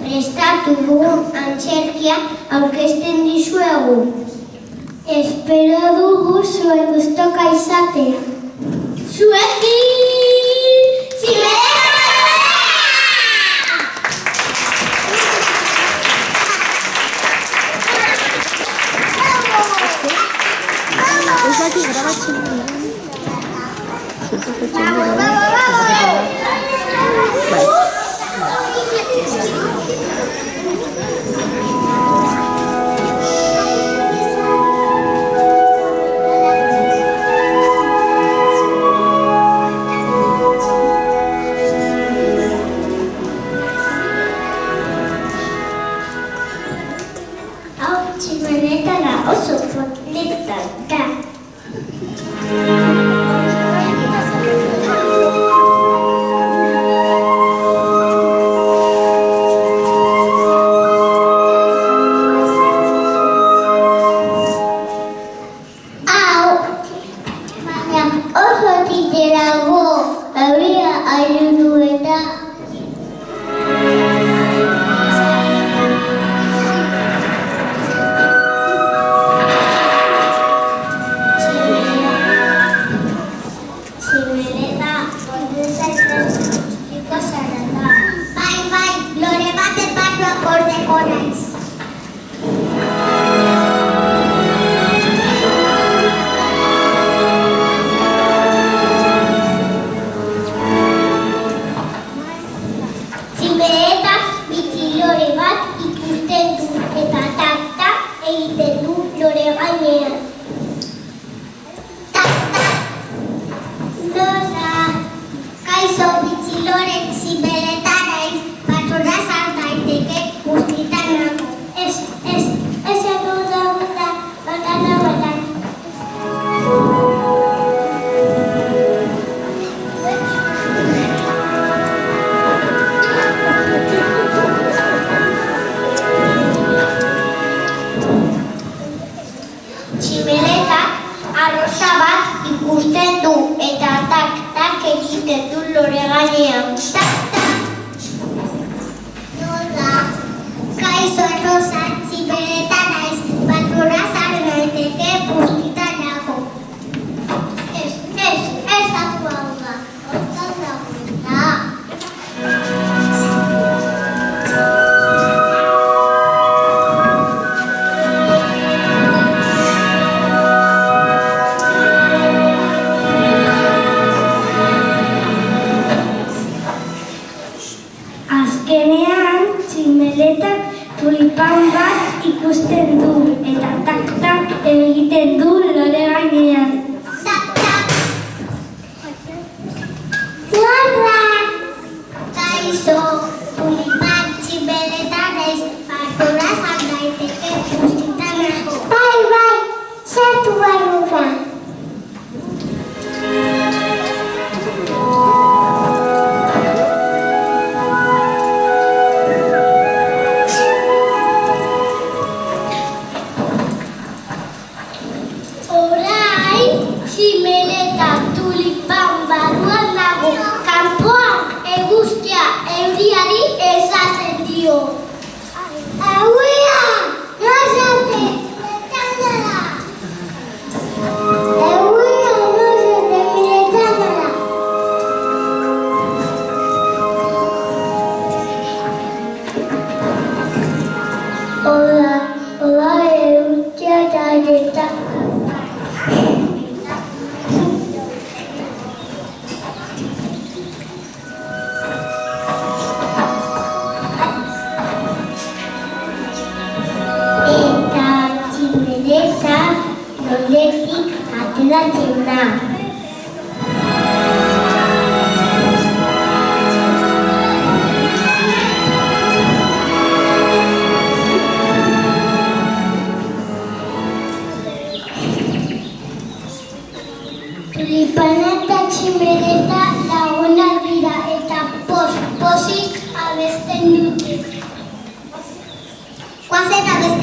prestatu dugun antzerkia aurkezten dizuegu. Espero dugu zuen gustoka izatea. Zuekin! Tximeleta! Ez daki grabatzen duen. Hau tximeletara oso potleta da. Tximeletak arrosa bat ikusten du eta tak-tak egiten du lore gainean. Tak-tak! Nola, kaixo arrosa, tximeleta naiz, patrona zaren daiteke bustita nago. Ez datu hau da, hortan dagoela. Azkenean, tximeletak tulipan bat ikusten du eta tak-tak egiten du lore gainean. Tak-tak! Zorra! Kaixo, tulipan tximeleta naiz, pastora zan daiteke bustita nago. Bai, sartu barrura. Tximeleta tulipan barruan dago, kanpoan eguzkia euriari esaten dio. Euria! Nosate! Meletandara! Euria! Nosate! Meletandara! Hola, euria da. Noldetik ateratzen da. Tulipana eta tximeleta lagunak dira eta pozik abesten dute. Guazen abesten.